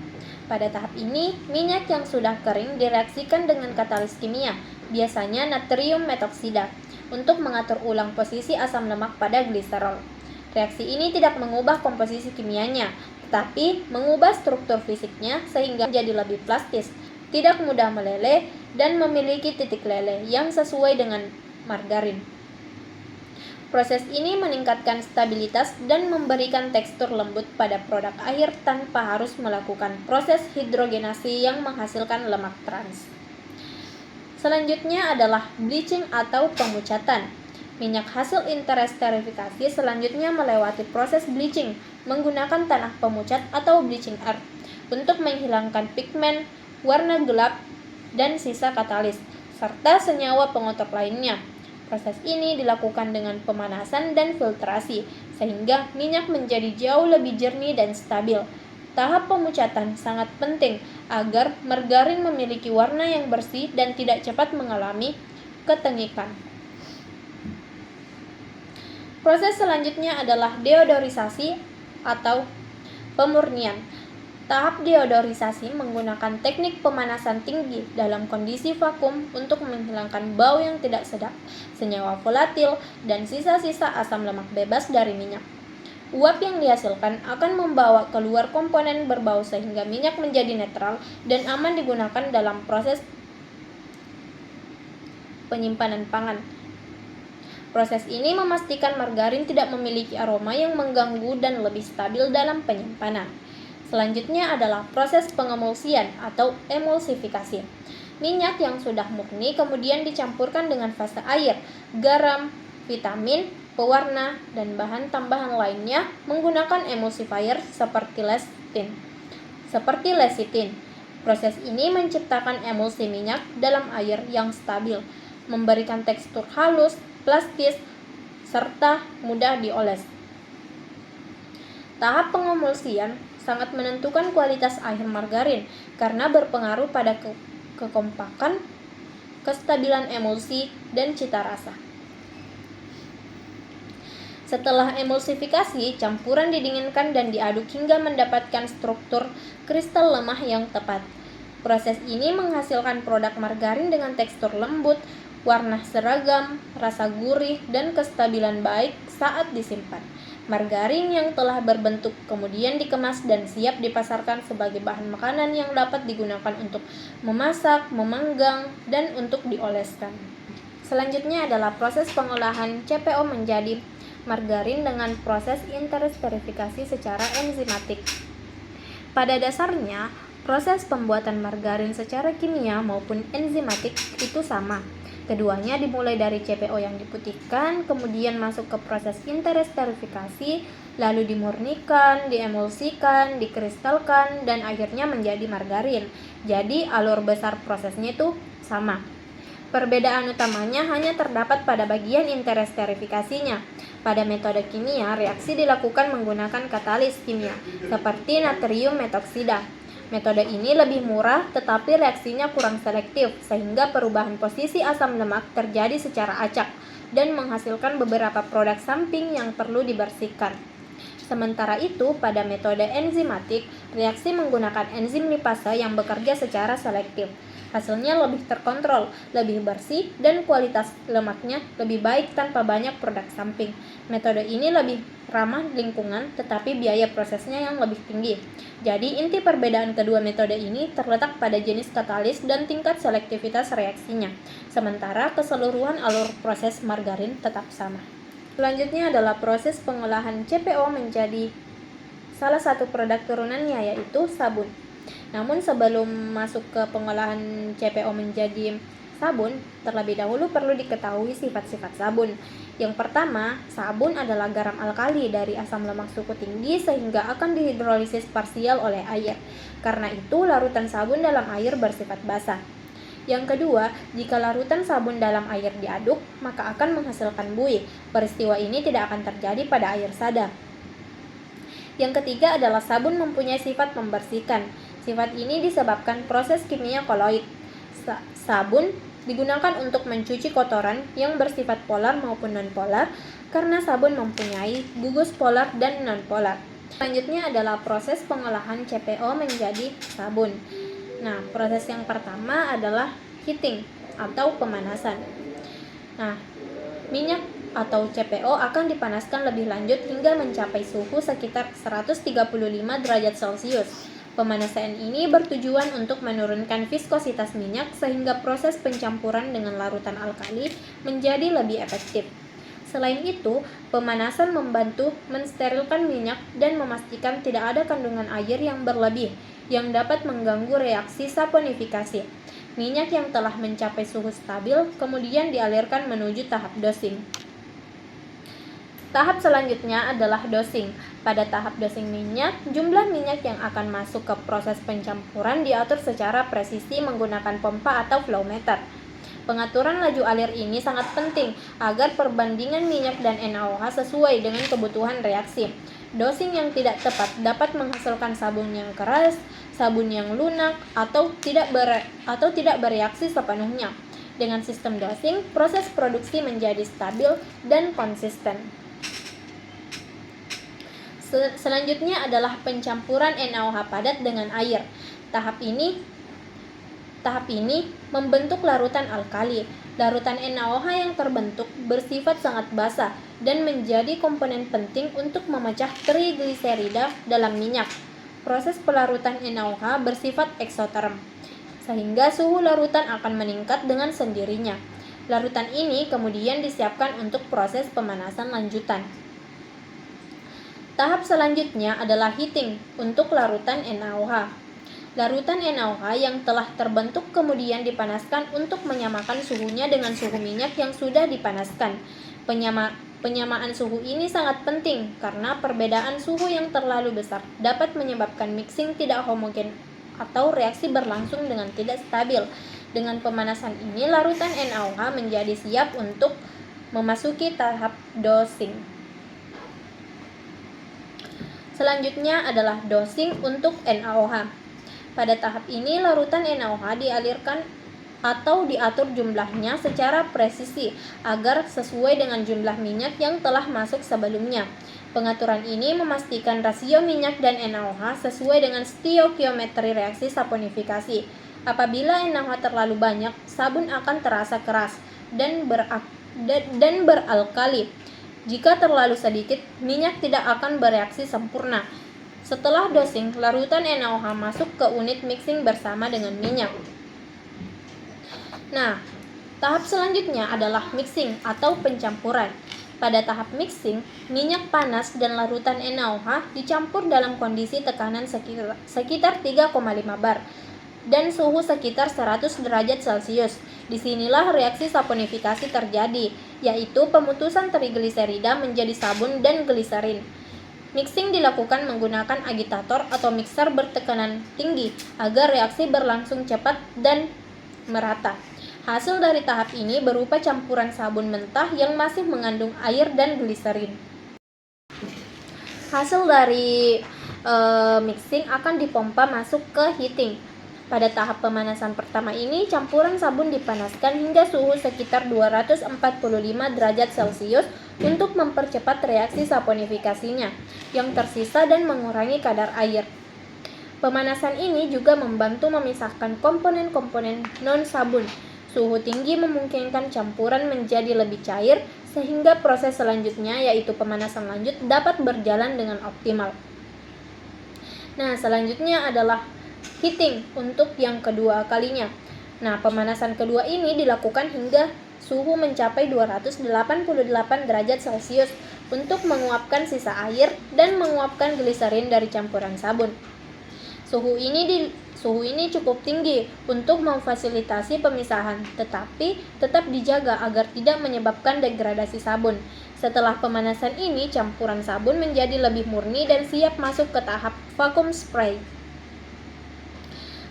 Pada tahap ini, minyak yang sudah kering direaksikan dengan katalis kimia, biasanya natrium metoksida, untuk mengatur ulang posisi asam lemak pada gliserol. Reaksi ini tidak mengubah komposisi kimianya, tetapi mengubah struktur fisiknya sehingga menjadi lebih plastis, tidak mudah meleleh, dan memiliki titik leleh yang sesuai dengan margarin. Proses ini meningkatkan stabilitas dan memberikan tekstur lembut pada produk air tanpa harus melakukan proses hidrogenasi yang menghasilkan lemak trans. Selanjutnya adalah bleaching atau pemucatan. Minyak hasil interesterifikasi selanjutnya melewati proses bleaching menggunakan tanah pemucat atau bleaching earth untuk menghilangkan pigmen, warna gelap, dan sisa katalis, serta senyawa pengotor lainnya. Proses ini dilakukan dengan pemanasan dan filtrasi, sehingga minyak menjadi jauh lebih jernih dan stabil. Tahap pemucatan sangat penting agar margarin memiliki warna yang bersih dan tidak cepat mengalami ketengikan. Proses selanjutnya adalah deodorisasi atau pemurnian. Tahap deodorisasi menggunakan teknik pemanasan tinggi dalam kondisi vakum untuk menghilangkan bau yang tidak sedap, senyawa volatil, dan sisa-sisa asam lemak bebas dari minyak. Uap yang dihasilkan akan membawa keluar komponen berbau sehingga minyak menjadi netral dan aman digunakan dalam proses penyimpanan pangan. Proses ini memastikan margarin tidak memiliki aroma yang mengganggu dan lebih stabil dalam penyimpanan. Selanjutnya adalah proses pengemulsian atau emulsifikasi. Minyak yang sudah murni kemudian dicampurkan dengan fase air, garam, vitamin, pewarna, dan bahan tambahan lainnya menggunakan emulsifier seperti lecithin. Proses ini menciptakan emulsi minyak dalam air yang stabil, memberikan tekstur halus, plastis, serta mudah dioles. Tahap pengemulsian sangat menentukan kualitas air margarin karena berpengaruh pada kekompakan, kestabilan emulsi, dan cita rasa. Setelah emulsifikasi, campuran didinginkan dan diaduk hingga mendapatkan struktur kristal lemah yang tepat. Proses ini menghasilkan produk margarin dengan tekstur lembut, warna seragam, rasa gurih, dan kestabilan baik saat disimpan. Margarin yang telah berbentuk kemudian dikemas dan siap dipasarkan sebagai bahan makanan yang dapat digunakan untuk memasak, memanggang, dan untuk dioleskan. Selanjutnya adalah proses pengolahan CPO menjadi margarin dengan proses interesterifikasi secara enzimatik. Pada dasarnya, proses pembuatan margarin secara kimia maupun enzimatik itu sama. Keduanya dimulai dari CPO yang diputihkan, kemudian masuk ke proses interesterifikasi, lalu dimurnikan, diemulsikan, dikristalkan, dan akhirnya menjadi margarin. Jadi alur besar prosesnya itu sama. Perbedaan utamanya hanya terdapat pada bagian interesterifikasinya. Pada metode kimia, reaksi dilakukan menggunakan katalis kimia, seperti natrium metoksida. Metode ini lebih murah tetapi reaksinya kurang selektif sehingga perubahan posisi asam lemak terjadi secara acak dan menghasilkan beberapa produk samping yang perlu dibersihkan. Sementara itu, pada metode enzimatik, reaksi menggunakan enzim lipase yang bekerja secara selektif. Hasilnya lebih terkontrol, lebih bersih, dan kualitas lemaknya lebih baik tanpa banyak produk samping. Metode ini lebih ramah lingkungan, tetapi biaya prosesnya yang lebih tinggi. Jadi, inti perbedaan kedua metode ini terletak pada jenis katalis dan tingkat selektivitas reaksinya, sementara keseluruhan alur proses margarin tetap sama. Selanjutnya adalah proses pengolahan CPO menjadi salah satu produk turunannya, yaitu sabun. Namun sebelum masuk ke pengolahan CPO menjadi sabun, terlebih dahulu perlu diketahui sifat-sifat sabun. Yang pertama, sabun adalah garam alkali dari asam lemak suhu tinggi sehingga akan dihidrolisis parsial oleh air. Karena itu, larutan sabun dalam air bersifat basah. Yang kedua, jika larutan sabun dalam air diaduk, maka akan menghasilkan buih. Peristiwa ini tidak akan terjadi pada air sadar. Yang ketiga adalah sabun mempunyai sifat membersihkan. Sifat ini disebabkan proses kimia koloid. Sabun digunakan untuk mencuci kotoran yang bersifat polar maupun nonpolar karena sabun mempunyai gugus polar dan nonpolar. Selanjutnya adalah proses pengolahan CPO menjadi sabun. Nah, proses yang pertama adalah heating atau pemanasan. Nah, minyak atau CPO akan dipanaskan lebih lanjut hingga mencapai suhu sekitar 135 derajat Celcius. Pemanasan ini bertujuan untuk menurunkan viskositas minyak sehingga proses pencampuran dengan larutan alkali menjadi lebih efektif. Selain itu, pemanasan membantu mensterilkan minyak dan memastikan tidak ada kandungan air yang berlebih yang dapat mengganggu reaksi saponifikasi. Minyak yang telah mencapai suhu stabil kemudian dialirkan menuju tahap dosing. Tahap selanjutnya adalah dosing. Pada tahap dosing minyak, jumlah minyak yang akan masuk ke proses pencampuran diatur secara presisi menggunakan pompa atau flow meter. Pengaturan laju alir ini sangat penting agar perbandingan minyak dan NaOH sesuai dengan kebutuhan reaksi. Dosing yang tidak tepat dapat menghasilkan sabun yang keras, sabun yang lunak, atau tidak bereaksi sepenuhnya. Dengan sistem dosing, proses produksi menjadi stabil dan konsisten. Selanjutnya adalah pencampuran NaOH padat dengan air. Tahap ini membentuk larutan alkali. Larutan NaOH yang terbentuk bersifat sangat basah dan menjadi komponen penting untuk memecah trigliserida dalam minyak. Proses pelarutan NaOH bersifat eksoterm, sehingga suhu larutan akan meningkat dengan sendirinya. Larutan ini kemudian disiapkan untuk proses pemanasan lanjutan. Tahap selanjutnya adalah heating untuk larutan NaOH. Larutan NaOH yang telah terbentuk kemudian dipanaskan untuk menyamakan suhunya dengan suhu minyak yang sudah dipanaskan. Penyamaan suhu ini sangat penting karena perbedaan suhu yang terlalu besar dapat menyebabkan mixing tidak homogen atau reaksi berlangsung dengan tidak stabil. Dengan pemanasan ini, larutan NaOH menjadi siap untuk memasuki tahap dosing. Selanjutnya adalah dosing untuk NaOH. Pada tahap ini, larutan NaOH dialirkan atau diatur jumlahnya secara presisi agar sesuai dengan jumlah minyak yang telah masuk sebelumnya. Pengaturan ini memastikan rasio minyak dan NaOH sesuai dengan stoikiometri reaksi saponifikasi. Apabila NaOH terlalu banyak, sabun akan terasa keras dan beralkali. Jika terlalu sedikit, minyak tidak akan bereaksi sempurna. Setelah dosing, larutan NaOH masuk ke unit mixing bersama dengan minyak. Nah, tahap selanjutnya adalah mixing atau pencampuran. Pada tahap mixing, minyak panas dan larutan NaOH dicampur dalam kondisi tekanan sekitar 3,5 bar dan suhu sekitar 100 derajat Celcius. Disinilah reaksi saponifikasi terjadi, yaitu pemutusan trigliserida menjadi sabun dan gliserin. Mixing dilakukan menggunakan agitator atau mixer bertekanan tinggi agar reaksi berlangsung cepat dan merata. Hasil dari tahap ini berupa campuran sabun mentah yang masih mengandung air dan gliserin. Hasil dari mixing akan dipompa masuk ke heating. Pada tahap pemanasan pertama ini, campuran sabun dipanaskan hingga suhu sekitar 245 derajat Celcius untuk mempercepat reaksi saponifikasinya yang tersisa dan mengurangi kadar air. Pemanasan ini juga membantu memisahkan komponen-komponen non-sabun. Suhu tinggi memungkinkan campuran menjadi lebih cair sehingga proses selanjutnya yaitu pemanasan lanjut dapat berjalan dengan optimal. Nah, selanjutnya adalah heating untuk yang kedua kalinya. Nah, pemanasan kedua ini dilakukan hingga suhu mencapai 288 derajat Celcius untuk menguapkan sisa air dan menguapkan gliserin dari campuran sabun. Suhu ini Suhu ini cukup tinggi untuk memfasilitasi pemisahan, tetapi tetap dijaga agar tidak menyebabkan degradasi sabun. Setelah pemanasan ini, campuran sabun menjadi lebih murni dan siap masuk ke tahap vacuum spray.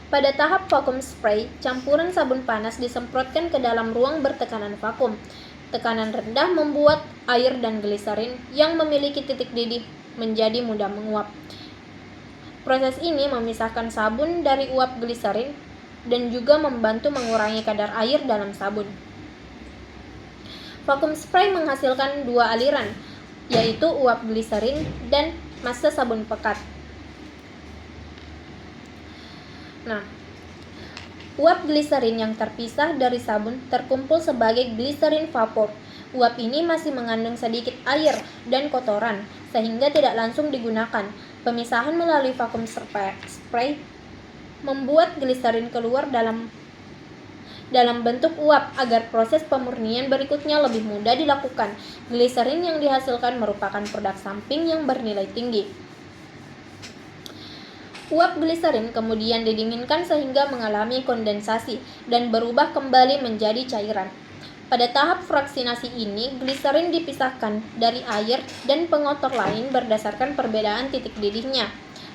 Pada tahap vacuum spray, campuran sabun panas disemprotkan ke dalam ruang bertekanan vakum. Tekanan rendah membuat air dan gliserin yang memiliki titik didih menjadi mudah menguap. Proses ini memisahkan sabun dari uap gliserin dan juga membantu mengurangi kadar air dalam sabun. Vacuum spray menghasilkan dua aliran, yaitu uap gliserin dan massa sabun pekat. Uap gliserin yang terpisah dari sabun terkumpul sebagai glycerin vapor. Uap ini masih mengandung sedikit air dan kotoran, sehingga tidak langsung digunakan. Pemisahan melalui vacuum spray membuat gliserin keluar dalam bentuk uap agar proses pemurnian berikutnya lebih mudah dilakukan. Gliserin yang dihasilkan merupakan produk samping yang bernilai tinggi. Uap gliserin kemudian didinginkan sehingga mengalami kondensasi dan berubah kembali menjadi cairan. Pada tahap fraksinasi ini, gliserin dipisahkan dari air dan pengotor lain berdasarkan perbedaan titik didihnya.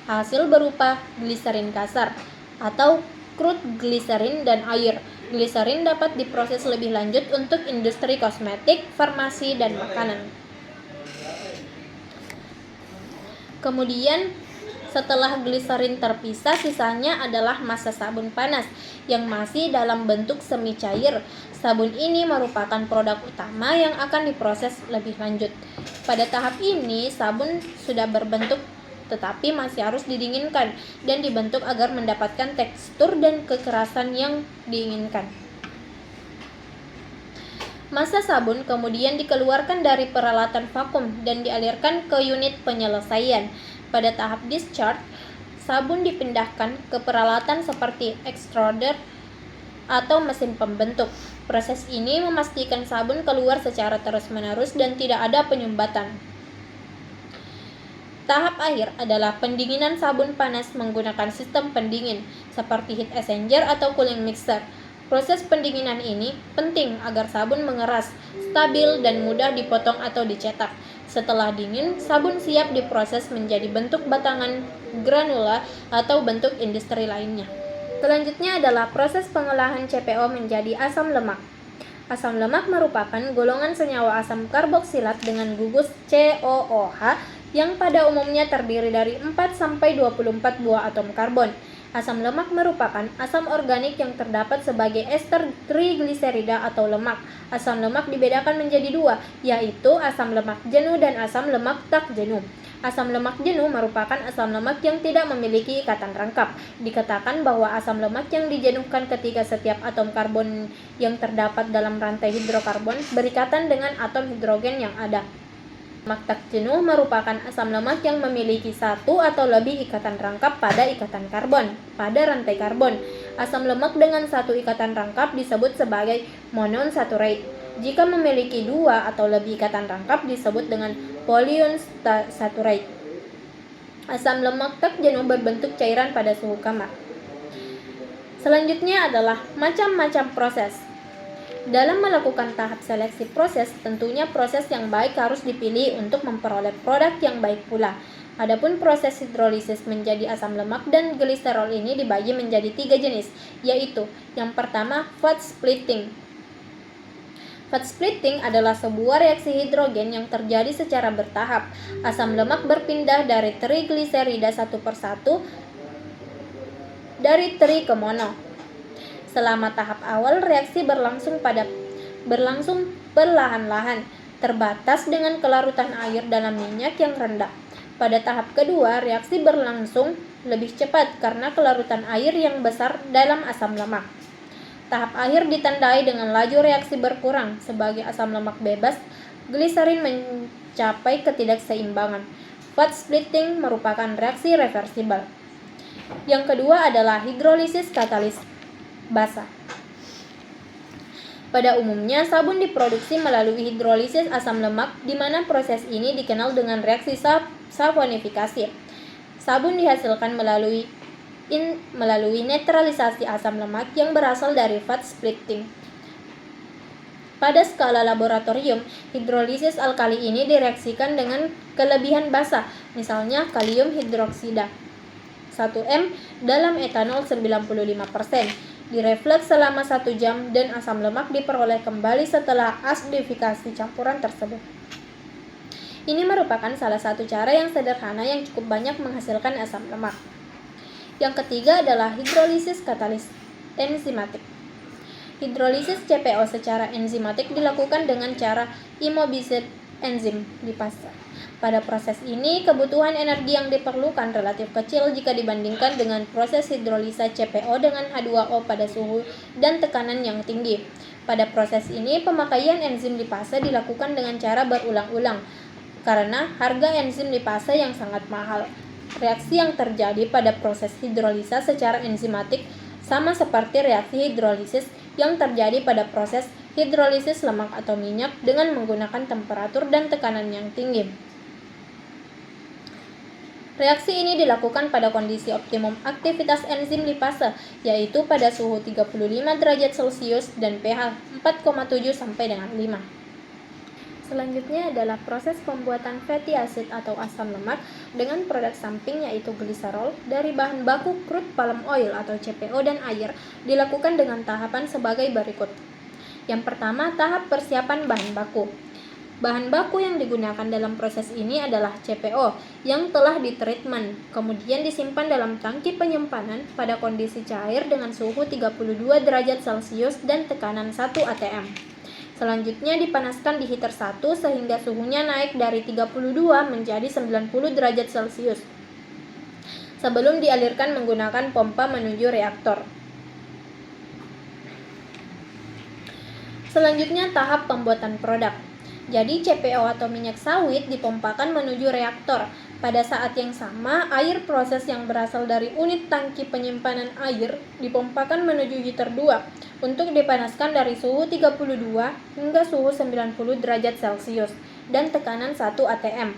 Hasil berupa gliserin kasar atau crude gliserin dan air. Gliserin dapat diproses lebih lanjut untuk industri kosmetik, farmasi, dan makanan. Kemudian, setelah gliserin terpisah, sisanya adalah massa sabun panas yang masih dalam bentuk semi cair. Sabun ini merupakan produk utama yang akan diproses lebih lanjut. Pada tahap ini, sabun sudah berbentuk tetapi masih harus didinginkan dan dibentuk agar mendapatkan tekstur dan kekerasan yang diinginkan. Massa sabun kemudian dikeluarkan dari peralatan vakum dan dialirkan ke unit penyelesaian. Pada tahap discharge, sabun dipindahkan ke peralatan seperti extruder atau mesin pembentuk. Proses ini memastikan sabun keluar secara terus-menerus dan tidak ada penyumbatan. Tahap akhir adalah pendinginan sabun panas menggunakan sistem pendingin seperti heat exchanger atau cooling mixer. Proses pendinginan ini penting agar sabun mengeras, stabil, dan mudah dipotong atau dicetak. Setelah dingin, sabun siap diproses menjadi bentuk batangan, granula, atau bentuk industri lainnya. Selanjutnya adalah proses pengolahan CPO menjadi asam lemak. Asam lemak merupakan golongan senyawa asam karboksilat dengan gugus COOH yang pada umumnya terdiri dari 4-24 buah atom karbon. Asam lemak merupakan asam organik yang terdapat sebagai ester trigliserida atau lemak. Asam lemak dibedakan menjadi dua, yaitu asam lemak jenuh dan asam lemak tak jenuh. Asam lemak jenuh merupakan asam lemak yang tidak memiliki ikatan rangkap. Dikatakan bahwa asam lemak yang dijenuhkan ketika setiap atom karbon yang terdapat dalam rantai hidrokarbon berikatan dengan atom hidrogen yang ada. Lemak tak jenuh merupakan asam lemak yang memiliki satu atau lebih ikatan rangkap pada ikatan karbon, pada rantai karbon. Asam lemak dengan satu ikatan rangkap disebut sebagai monounsaturated. Jika memiliki dua atau lebih ikatan rangkap disebut dengan polyunsaturated. Asam lemak tak jenuh berbentuk cairan pada suhu kamar. Selanjutnya adalah macam-macam proses. Dalam melakukan tahap seleksi proses, tentunya proses yang baik harus dipilih untuk memperoleh produk yang baik pula. Adapun proses hidrolisis menjadi asam lemak dan gliserol ini dibagi menjadi 3 jenis, yaitu yang pertama fat splitting. Fat splitting adalah sebuah reaksi hidrogen yang terjadi secara bertahap. Asam lemak berpindah dari trigliserida satu persatu dari tri ke mono. Selama tahap awal, reaksi berlangsung perlahan-lahan, terbatas dengan kelarutan air dalam minyak yang rendah. Pada tahap kedua, reaksi berlangsung lebih cepat karena kelarutan air yang besar dalam asam lemak. Tahap akhir ditandai dengan laju reaksi berkurang. Sebagai asam lemak bebas, gliserin mencapai ketidakseimbangan. Fat splitting merupakan reaksi reversibel. Yang kedua adalah hidrolisis katalis basa. Pada umumnya, sabun diproduksi melalui hidrolisis asam lemak, di mana proses ini dikenal dengan reaksi saponifikasi. Sabun dihasilkan melalui melalui netralisasi asam lemak yang berasal dari fat splitting. Pada skala laboratorium, hidrolisis alkali ini direaksikan dengan kelebihan basa, misalnya kalium hidroksida 1 m dalam etanol 95%, direfleks selama 1 jam dan asam lemak diperoleh kembali setelah asidifikasi campuran tersebut. Ini merupakan salah satu cara yang sederhana yang cukup banyak menghasilkan asam lemak. Yang ketiga adalah hidrolisis katalis enzimatik. Hidrolisis CPO secara enzimatik dilakukan dengan cara immobilized enzim lipase. Pada proses ini, kebutuhan energi yang diperlukan relatif kecil jika dibandingkan dengan proses hidrolisa CPO dengan H2O pada suhu dan tekanan yang tinggi. Pada proses ini, pemakaian enzim lipase dilakukan dengan cara berulang-ulang karena harga enzim lipase yang sangat mahal. Reaksi yang terjadi pada proses hidrolisa secara enzimatik sama seperti reaksi hidrolisis yang terjadi pada proses hidrolisis lemak atau minyak dengan menggunakan temperatur dan tekanan yang tinggi. Reaksi ini dilakukan pada kondisi optimum aktivitas enzim lipase, yaitu pada suhu 35 derajat Celcius dan pH 4,7 sampai dengan 5. Selanjutnya adalah proses pembuatan fatty acid atau asam lemak dengan produk samping yaitu gliserol dari bahan baku crude palm oil atau CPO dan air dilakukan dengan tahapan sebagai berikut. Yang pertama, tahap persiapan bahan baku. Bahan baku yang digunakan dalam proses ini adalah CPO yang telah ditreatment, kemudian disimpan dalam tangki penyimpanan pada kondisi cair dengan suhu 32 derajat Celcius dan tekanan 1 atm. Selanjutnya dipanaskan di heater 1 sehingga suhunya naik dari 32 menjadi 90 derajat Celcius. Sebelum dialirkan menggunakan pompa menuju reaktor. Selanjutnya tahap pembuatan produk. Jadi CPO atau minyak sawit dipompakan menuju reaktor. Pada saat yang sama, air proses yang berasal dari unit tangki penyimpanan air dipompakan menuju heater 2 untuk dipanaskan dari suhu 32 hingga suhu 90 derajat Celcius dan tekanan 1 atm.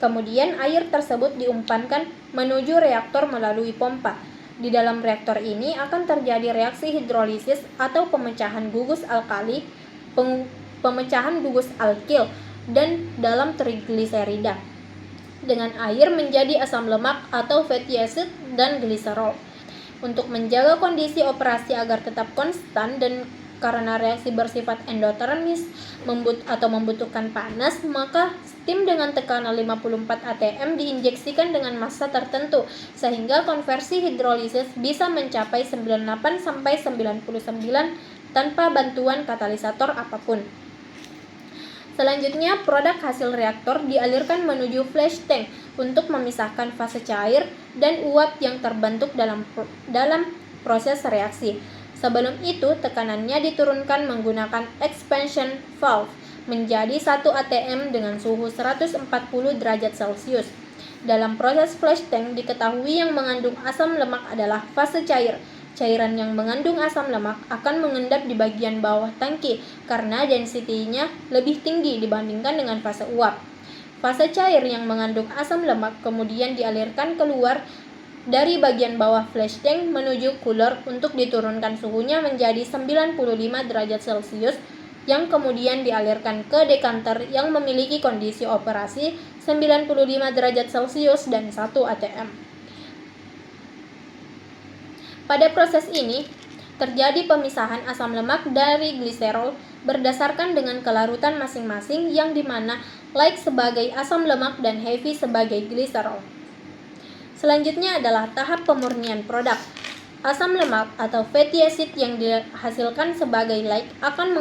Kemudian air tersebut diumpankan menuju reaktor melalui pompa. Di dalam reaktor ini akan terjadi reaksi hidrolisis atau pemecahan gugus alkali, pemecahan gugus alkil dan dalam trigliserida dengan air menjadi asam lemak atau fatty acid dan gliserol. Untuk menjaga kondisi operasi agar tetap konstan dan karena reaksi bersifat endotermis atau membutuhkan panas, maka steam dengan tekanan 54 atm diinjeksikan dengan massa tertentu sehingga konversi hidrolisis bisa mencapai 98-99 tanpa bantuan katalisator apapun. Selanjutnya, produk hasil reaktor dialirkan menuju flash tank untuk memisahkan fase cair dan uap yang terbentuk dalam proses reaksi. Sebelum itu, tekanannya diturunkan menggunakan expansion valve menjadi 1 atm dengan suhu 140 derajat Celcius. Dalam proses flash tank diketahui yang mengandung asam lemak adalah fase cair. Cairan yang mengandung asam lemak akan mengendap di bagian bawah tangki karena density-nya lebih tinggi dibandingkan dengan fase uap. Fase cair yang mengandung asam lemak kemudian dialirkan keluar dari bagian bawah flash tank menuju cooler untuk diturunkan suhunya menjadi 95 derajat Celcius yang kemudian dialirkan ke dekanter yang memiliki kondisi operasi 95 derajat Celcius dan 1 atm. Pada proses ini, terjadi pemisahan asam lemak dari gliserol berdasarkan dengan kelarutan masing-masing yang dimana light sebagai asam lemak dan heavy sebagai gliserol. Selanjutnya adalah tahap pemurnian produk. Asam lemak atau fatty acid yang dihasilkan sebagai light akan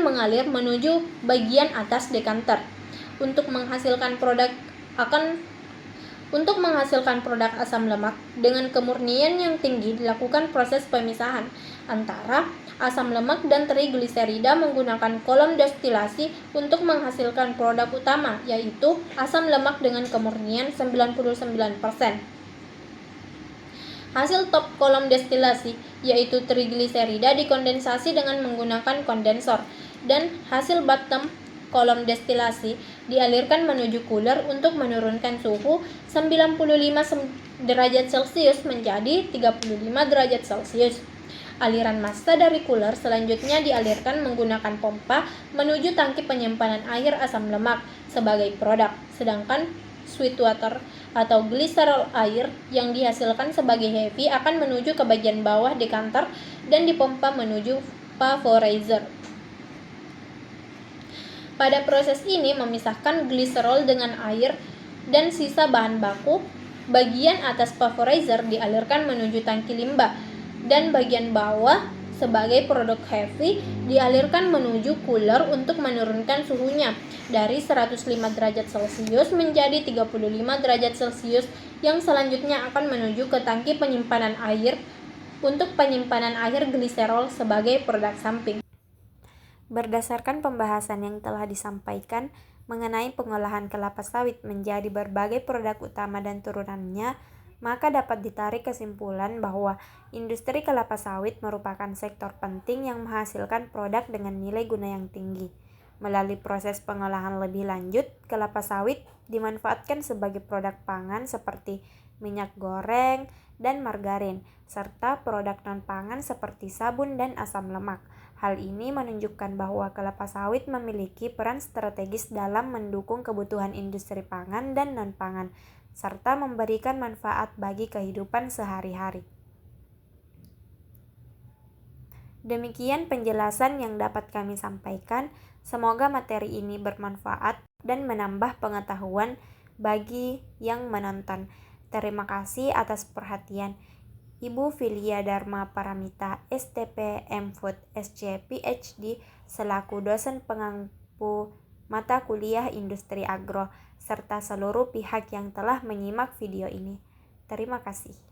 mengalir menuju bagian atas dekanter. Untuk menghasilkan produk asam lemak dengan kemurnian yang tinggi dilakukan proses pemisahan antara asam lemak dan trigliserida menggunakan kolom destilasi untuk menghasilkan produk utama yaitu asam lemak dengan kemurnian 99%. Hasil top kolom destilasi yaitu trigliserida dikondensasi dengan menggunakan kondensor dan hasil bottom kolom destilasi dialirkan menuju cooler untuk menurunkan suhu 95 derajat Celcius menjadi 35 derajat Celcius. Aliran massa dari cooler selanjutnya dialirkan menggunakan pompa menuju tangki penyimpanan air asam lemak sebagai produk, sedangkan sweet water atau gliserol air yang dihasilkan sebagai heavy akan menuju ke bagian bawah dekanter dan dipompa menuju vaporizer. Pada proses ini memisahkan gliserol dengan air dan sisa bahan baku. Bagian atas vaporizer dialirkan menuju tangki limbah dan bagian bawah sebagai produk heavy dialirkan menuju cooler untuk menurunkan suhunya dari 105 derajat Celcius menjadi 35 derajat Celcius yang selanjutnya akan menuju ke tangki penyimpanan air untuk penyimpanan air gliserol sebagai produk samping. Berdasarkan pembahasan yang telah disampaikan mengenai pengolahan kelapa sawit menjadi berbagai produk utama dan turunannya, maka dapat ditarik kesimpulan bahwa industri kelapa sawit merupakan sektor penting yang menghasilkan produk dengan nilai guna yang tinggi. Melalui proses pengolahan lebih lanjut, kelapa sawit dimanfaatkan sebagai produk pangan seperti minyak goreng dan margarin, serta produk non-pangan seperti sabun dan asam lemak. Hal ini menunjukkan bahwa kelapa sawit memiliki peran strategis dalam mendukung kebutuhan industri pangan dan non-pangan, serta memberikan manfaat bagi kehidupan sehari-hari. Demikian penjelasan yang dapat kami sampaikan. Semoga materi ini bermanfaat dan menambah pengetahuan bagi yang menonton. Terima kasih atas perhatian. Ibu Filia Dharma Paramita, STP MFood SC PhD, selaku dosen pengampu mata kuliah Industri Agro, serta seluruh pihak yang telah menyimak video ini. Terima kasih.